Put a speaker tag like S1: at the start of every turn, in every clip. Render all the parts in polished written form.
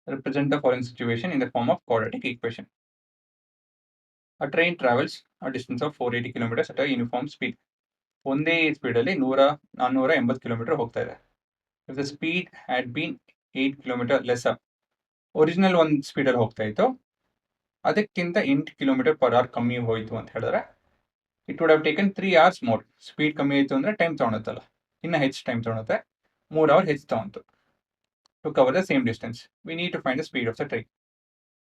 S1: represent the following situation in the form of quadratic equation. A train travels a distance of 480 kilometers at a uniform speed. ಒಂದೇ ಸ್ಪೀಡಲ್ಲಿ 480 kilometre ಹೋಗ್ತಾ ಇದೆ. If the speed had been 8 kilometre lesser, original ಒಂದು ಸ್ಪೀಡಲ್ಲಿ ಹೋಗ್ತಾ ಇತ್ತು, ಅದಕ್ಕಿಂತ 8 kilometre per hour ಕಮ್ಮಿ ಹೋಯಿತು ಅಂತ ಹೇಳಿದ್ರೆ it would have taken 3 hours more. Speed ಕಮ್ಮಿ ಆಯಿತು ಅಂದರೆ ಟೈಮ್ ತೊಗೊಳುತ್ತಲ್ಲ, ಇನ್ನು ಹೆಚ್ಚು ಟೈಮ್ ತೊಗೊಳುತ್ತೆ, 3 hours ಹೆಚ್ಚು ತೊಗೊಂತು to cover the same distance. We need to find the speed of the train.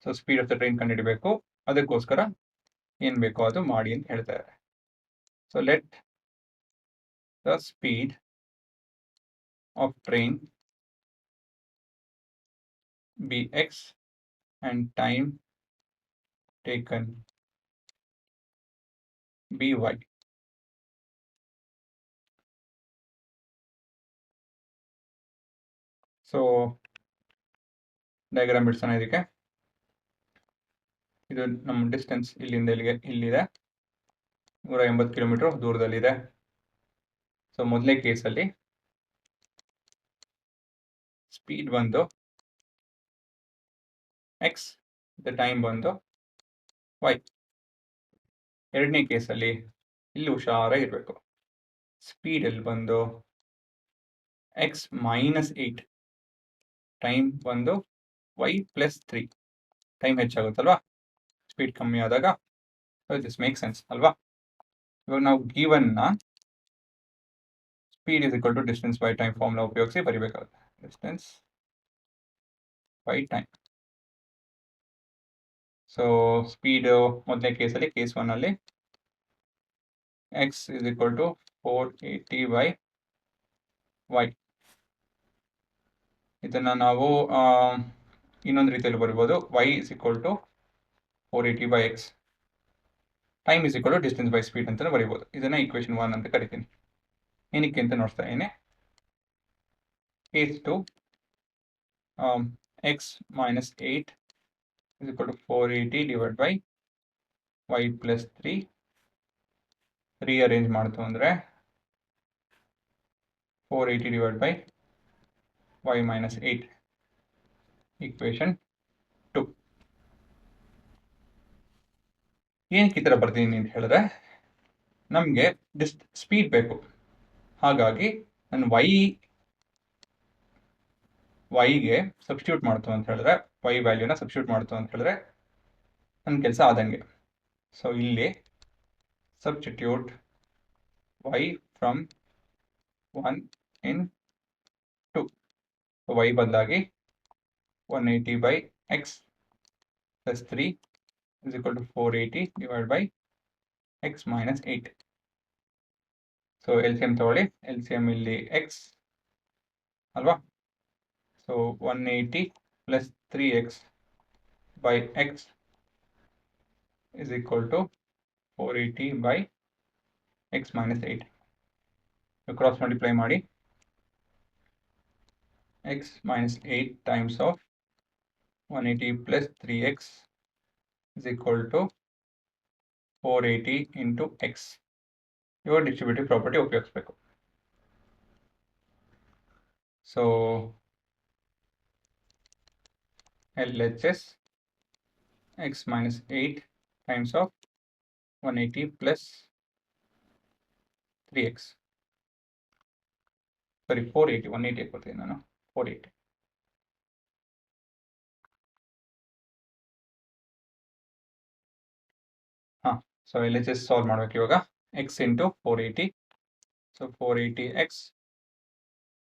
S1: So speed of the train ಕಂಡುಹಿಡಬೇಕು, ಅದಕ್ಕೋಸ್ಕರ ಏನು ಬೇಕೋ ಅದು ಮಾಡಿ ಅಂತ ಹೇಳ್ತಾರೆ. So let the speed of train be x and time taken be y. So diagram ಬಿಡಿಸೋಣ ಇದಕ್ಕೆ. ಇದು ನಮ್ಮ ಡಿಸ್ಟೆನ್ಸ್ ಇಲ್ಲಿಂದ ಇಲ್ಲಿದೆ 180 ಕಿಲೋಮೀಟರ್ ದೂರದಲ್ಲಿದೆ. ಸೊ ಮೊದಲೇ ಕೇಸಲ್ಲಿ ಸ್ಪೀಡ್ ಬಂದು ಎಕ್ಸ್, ದ ಟೈಮ್ ಬಂದು ವೈ. ಎರಡನೇ ಕೇಸಲ್ಲಿ ಇಲ್ಲಿ ಹುಷಾರಾಗಿರ್ಬೇಕು, ಸ್ಪೀಡಲ್ಲಿ ಬಂದು ಎಕ್ಸ್ -8, ಟೈಮ್ ಬಂದು ವೈ +3. ಟೈಮ್ ಹೆಚ್ಚಾಗುತ್ತಲ್ವಾ ಸ್ಪೀಡ್ ಕಮ್ಮಿ ಆದಾಗ. ದಿಸ್ ಮೇಕ್ ಸೆನ್ಸ್ ಅಲ್ವಾ? ಇವಾಗ ನಾವು ಗಿವನ್ನ speed is equal to distance by time formula ಉಪಯೋಗಿಸಿ ಬರಿಬೇಕಾಗುತ್ತೆ. Distance by time. So speed ಮೊದಲನೇ ಕೇಸಲ್ಲಿ, ಕೇಸ್ 1 ಅಲ್ಲಿ X is equal to 480 by Y. ಇದನ್ನು ನಾವು ಇನ್ನೊಂದು ರೀತಿಯಲ್ಲಿ ಬರ್ಬೋದು, Y is equal to 480 by x. Time is equal to distance by speed ಅಂತಲೇ ಬರಿಬೋದು. ಇದನ್ನು ಈಕ್ವೇಷನ್ 1 ಅಂತ ಕರಿತೀನಿ. ಏನಕ್ಕೆ ಅಂತ ನೋಡ್ತಾ ಇದ್ದೀನಿ. Case 2, x -8 is equal to 480 divided by y +3. Rearrange ಮಾಡ್ತು ಅಂದರೆ 480 divided by y -8, ಈಕ್ವೇಷನ್ 2. ಏನಕ್ಕೆ ಈ ಥರ ಬರ್ತೀನಿ ಅಂತ ಹೇಳಿದ್ರೆ, ನಮಗೆ ಸ್ಪೀಡ್ ಬೇಕು. ಹಾಗಾಗಿ ನಾನು ವೈಗೆ ಸಬ್ಸ್ಟಿಟ್ಯೂಟ್ ಮಾಡ್ತು ಅಂತ ಹೇಳಿದ್ರೆ, ವೈ ವ್ಯಾಲ್ಯೂನ ಸಬ್ಸ್ಟಿಟ್ಯೂಟ್ ಮಾಡ್ತು ಅಂತ ಹೇಳಿದ್ರೆ ನನ್ನ ಕೆಲಸ ಆದಂಗೆ. ಸೊ ಇಲ್ಲಿ substitute y from 1 in 2. y ಬದಲಾಗಿ 180 by x plus 3 is equal to 480 divided by x -8. So LCM ತಗೊಳ್ಳಿ, LCM ಇಲ್ಲಿ x ಅಲ್ವಾ. So 180 plus 3x by x is equal to 480 by x -8. Cross multiply ಮಾಡಿ, x -8 times of 180 plus 3x is equal to 480 into x. ಇವಾಗ distributive property ಉಪಯೋಗಿಸ್ಬೇಕು. So LHS x -8 times of 180 plus 3x. Sorry 480, 180 ಕೊಡ್ತೀನಿ ನಾನು, 480. ಹಾಂ, so LHS solve ಮಾಡಬೇಕು ಇವಾಗ. x into 480. So 480x.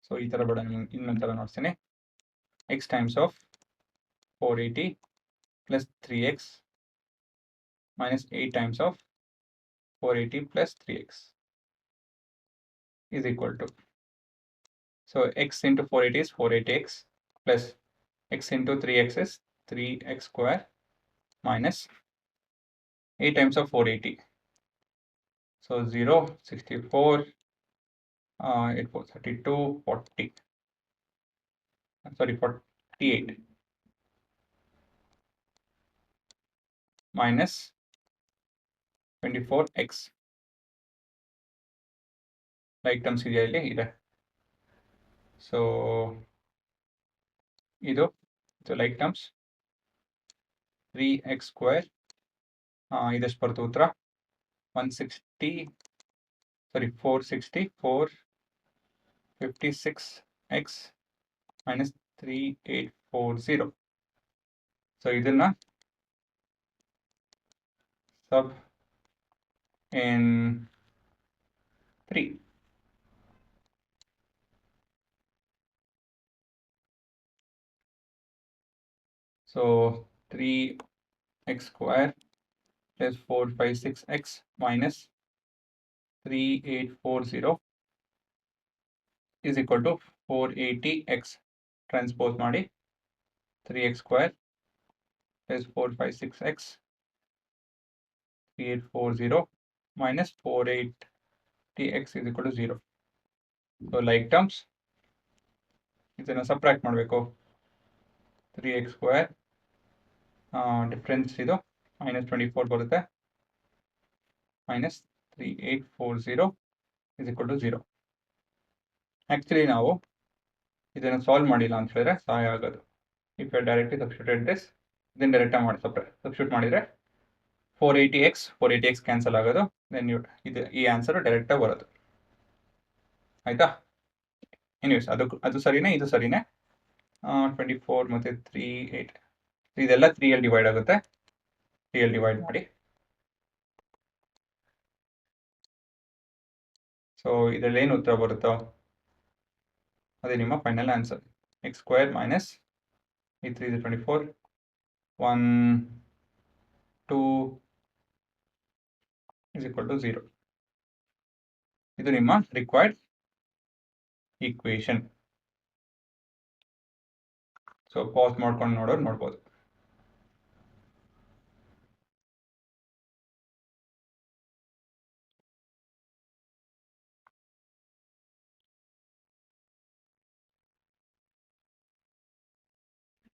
S1: So ಈ ಥರ ಬೇಡ, ಇನ್ನೊಂದು ಥರ ನೋಡ್ತೀನಿ. x times of 480 plus 3x minus 8 times of 480 plus 3x is equal to, so x into 480 is 480x plus x into 3x is 3x square minus 8 times of 480. So 0, 64, 8, 4, 32, 40. Sorry, 48 minus 24x. Like terms ಇದೆಯಾ ಇಲ್ಲಿ? ಇದೆ. So ಇದು so like terms 3x square ಇದೆಷ್ಟು ಬರ್ತು ಉತ್ತರ 160 ಸಾರಿ 460 456x minus 3840. So ಇದನ್ನ sub in 3. So 3x square plus 456x minus 3840 is equal to 480x. Transpose ಮಾಡಿ 3x square plus 456x 3840 minus 480x is equal to 0. So like terms ಇದನ್ನು subtract ಮಾಡಬೇಕು. 3x square difference ಇದು -24 ಬರುತ್ತೆ -3840 is equal to 0. Actually ನಾವು ಇದನ್ನು solve ಮಾಡಿಲ್ಲ ಅಂತ ಹೇಳಿದ್ರೆ ಸಹಾಯ ಆಗೋದು. If you directly substituted this, ಇದನ್ನು ಡೈರೆಕ್ಟಾಗಿ ಮಾಡಿ ಸಬ್ಸ್ಟಿಟ್ಯೂಟ್ ಮಾಡಿದರೆ 480x ಕ್ಯಾನ್ಸಲ್ ಆಗೋದು. ದೆನ್ ಈ ಆನ್ಸರ್ ಡೈರೆಕ್ಟಾಗಿ ಬರೋದು. ಆಯ್ತಾ? ಎನಿವೇಸ್ ಅದು ಸರಿನೇ, ಇದು ಸರಿನೇ. 24 ಮತ್ತು 38 ಇದೆಲ್ಲ 3 ಡಿವೈಡ್ ಆಗುತ್ತೆ. 3 ಡಿವೈಡ್ ಮಾಡಿ. ಸೊ ಇದರಲ್ಲಿ ಏನು ಉತ್ತರ ಬರುತ್ತೋ ಅದೇ ನಿಮ್ಮ final answer. x square minus 3 is 24 1 2 is equal to 0. ಇದು ನಿಮ್ಮ ರಿಕ್ವೈರ್ಡ್ ಈಕ್ವೇಶನ್. ಸೊ ಪಾಸ್ ಮಾಡ್ಕೊಂಡು ನೋಡ್ಬೋದು.